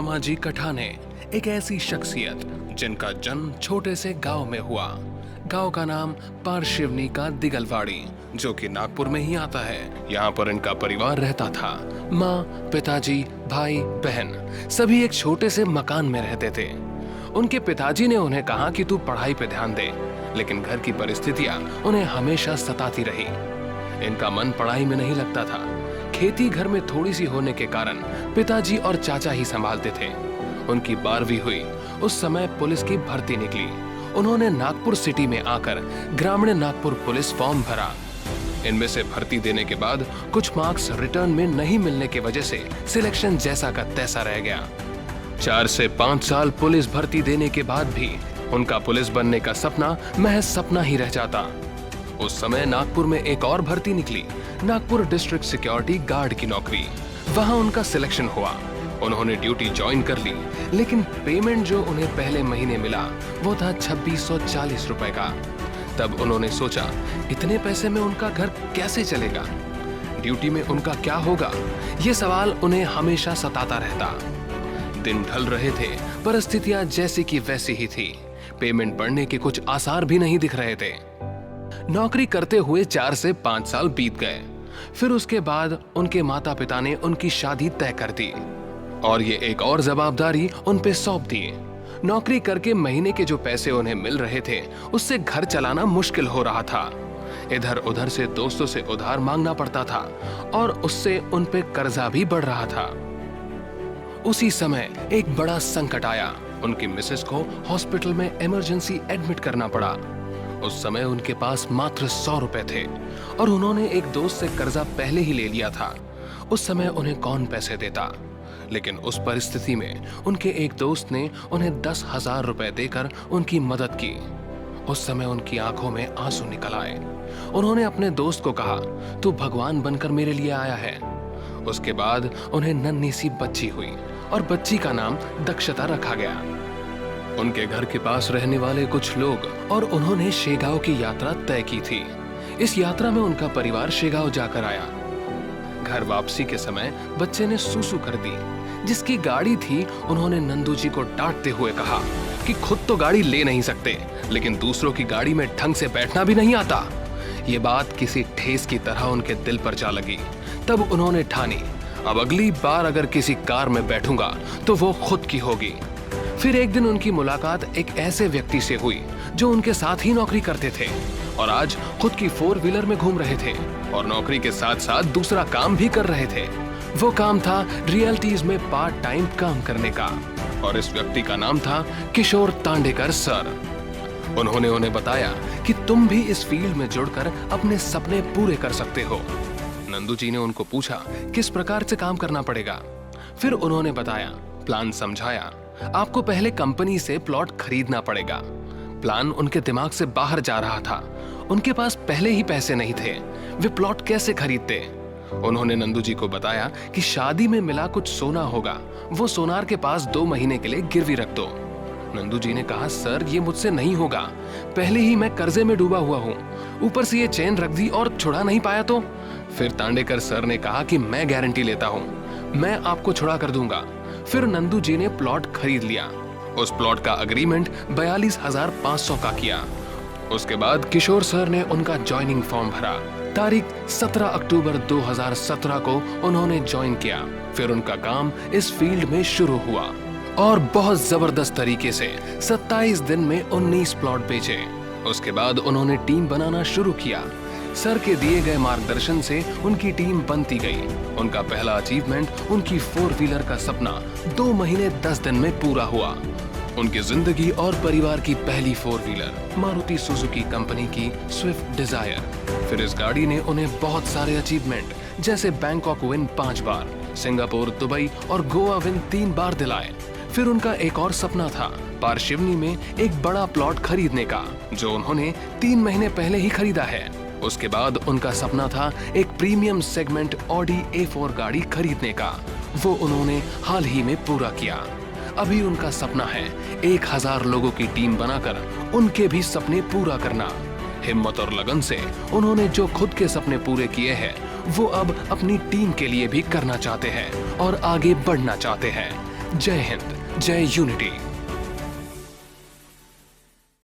मामाजी कठाने एक ऐसी शख्सियत जिनका जन्म छोटे से गांव में हुआ। गांव का नाम पारशिवनी का दिगलवाड़ी, जो कि नागपुर में ही आता है। यहाँ पर इनका परिवार रहता था। माँ, पिताजी, भाई, बहन सभी एक छोटे से मकान में रहते थे। उनके पिताजी ने उन्हें कहा कि तू पढ़ाई पे ध्यान दे, लेकिन घर की परिस्थितियां उन्हें हमेशा सताती रही। इनका मन पढ़ाई में नहीं लगता था। खेती घर में थोड़ी सी होने के कारण पिताजी और चाचा ही संभालते थे। उनकी 12वीं हुई उस समय पुलिस की भर्ती निकली। उन्होंने नागपुर सिटी में आकर ग्रामीण नागपुर पुलिस फॉर्म भरा। इनमें से भर्ती देने के बाद कुछ मार्क्स रिटर्न में नहीं मिलने की वजह से सिलेक्शन जैसा का तैसा रह गया। 4 से 5 साल पुलिस भर्ती देने के बाद भी उनका पुलिस बनने का सपना महज सपना ही रह जाता। उस समय नागपुर में एक और भर्ती निकली, नागपुर डिस्ट्रिक्ट सिक्योरिटी गार्ड की नौकरी। वहां उनका सिलेक्शन हुआ। उन्होंने ड्यूटी ज्वाइन कर ली, लेकिन पेमेंट जो उन्हें पहले महीने मिला वो था 2640 रुपए का। तब उन्होंने सोचा, इतने पैसे में उनका घर कैसे चलेगा, ड्यूटी में उनका क्या होगा, ये सवाल उन्हें हमेशा सताता रहता। दिन ढल रहे थे, परिस्थितियां जैसी की वैसी ही थी। पेमेंट बढ़ने के कुछ आसार भी नहीं दिख रहे थे। नौकरी करते हुए 4 से 5 साल बीत गए। फिर उसके बाद उनके माता पिता ने उनकी शादी तय कर दी और ये एक और जवाबदारी उन पे सौंप दी। नौकरी करके महीने के जो पैसे उन्हें मिल रहे थे, उससे घर चलाना मुश्किल हो रहा था। इधर उधर से दोस्तों से उधार मांगना पड़ता था और उससे उन पे कर्जा भी बढ़ रहा था। उसी समय एक बड़ा संकट आया। उनकी मिसेस को हॉस्पिटल में इमरजेंसी एडमिट करना पड़ा। उस समय उनके पास मात्र 100 रुपए थे और उन्होंने एक दोस्त से कर्जा पहले ही ले लिया था। उस समय उन्हें कौन पैसे देता, लेकिन उस परिस्थिति में उनके एक दोस्त ने उन्हें 10,000 रुपए देकर उनकी मदद की। उस समय उनकी आंखों में आंसू निकल आए। उन्होंने अपने दोस्त को कहा, तू भगवान बनकर मेरे लिए आया है। उसके बाद उन्हें नन्ही सी बच्ची हुई और बच्ची का नाम दक्षता रखा गया। उनके घर के पास रहने वाले कुछ लोग और उन्होंने शेगांव की यात्रा तय की थी। इस यात्रा में उनका परिवार शेगांव जाकर आया। घर वापसी के समय बच्चे ने सूसू कर दी। जिसकी गाड़ी थी, उन्होंने नंदू जी को डांटते हुए कहा कि खुद तो गाड़ी ले नहीं सकते, लेकिन दूसरों की गाड़ी में ढंग से बैठना भी नहीं आता। ये बात किसी ठेस की तरह उनके दिल पर जा लगी। तब उन्होंने ठानी, अब अगली बार अगर किसी कार में बैठूंगा तो वो खुद की होगी। फिर एक दिन उनकी मुलाकात एक ऐसे व्यक्ति से हुई जो उनके साथ ही नौकरी करते थे और आज खुद की 4 व्हीलर में घूम रहे थे और नौकरी के साथ साथ दूसरा काम भी कर रहे थे। वो काम था रियल्टीज में पार्ट टाइम काम करने का और इस व्यक्ति का नाम था किशोर तांडेकर सर। उन्होंने उन्हें बताया कि तुम भी इस फील्ड में जुड़कर अपने सपने पूरे कर सकते हो। नंदू जी ने उनको पूछा किस प्रकार से काम करना पड़ेगा। फिर उन्होंने बताया, प्लान समझाया। आपको पहले कंपनी से प्लॉट खरीदना पड़ेगा। प्लान उनके दिमाग से बाहर जा रहा था। उनके पास पहले ही पैसे नहीं थे, वे प्लॉट कैसे खरीदते। उन्होंने नंदू जी को बताया कि शादी में मिला कुछ सोना होगा, वो सोनार के पास 2 महीने के लिए गिरवी रख दो। नंदू जी ने कहा, सर ये मुझसे नहीं होगा, पहले ही मैं कर्जे में डूबा हुआ हूँ, ऊपर से ये चेन रख दी और छुड़ा नहीं पाया तो। फिर तांडेकर सर ने कहा कि मैं गारंटी लेता हूँ, मैं आपको छुड़ा कर दूंगा। फिर नंदू जी ने प्लॉट खरीद लिया। उस प्लॉट का अग्रीमेंट 42,500 का किया। उसके बाद किशोर सर ने उनका ज्वाइनिंग फॉर्म भरा। तारीख 17 अक्टूबर 2017 को उन्होंने ज्वाइन किया। फिर उनका काम इस फील्ड में शुरू हुआ और बहुत जबरदस्त तरीके से 27 दिन में 19 प्लॉट बेचे। उसके बाद उन्होंने टीम बनाना शुरू किया। सर के दिए गए मार्गदर्शन से उनकी टीम बनती गई। उनका पहला अचीवमेंट उनकी 4 व्हीलर का सपना 2 महीने 10 दिन में पूरा हुआ। उनकी जिंदगी और परिवार की पहली 4 व्हीलर मारुति सुजुकी कंपनी की स्विफ्ट डिजायर। फिर इस गाड़ी ने उन्हें बहुत सारे अचीवमेंट जैसे बैंकॉक विन 5 बार, सिंगापुर, दुबई और गोवा विन 3 बार दिलाए। फिर उनका एक और सपना था पारशिवनी में एक बड़ा प्लॉट खरीदने का, जो उन्होंने 3 महीने पहले ही खरीदा है। उसके बाद उनका सपना था एक प्रीमियम सेगमेंट ऑडी A4 गाड़ी खरीदने का, वो उन्होंने हाल ही में पूरा किया। अभी उनका सपना है 1000 लोगों की टीम बनाकर उनके भी सपने पूरा करना। हिम्मत और लगन से उन्होंने जो खुद के सपने पूरे किए हैं, वो अब अपनी टीम के लिए भी करना चाहते हैं और आगे बढ़ना चाहते हैं। जय हिंद, जय यूनिटी।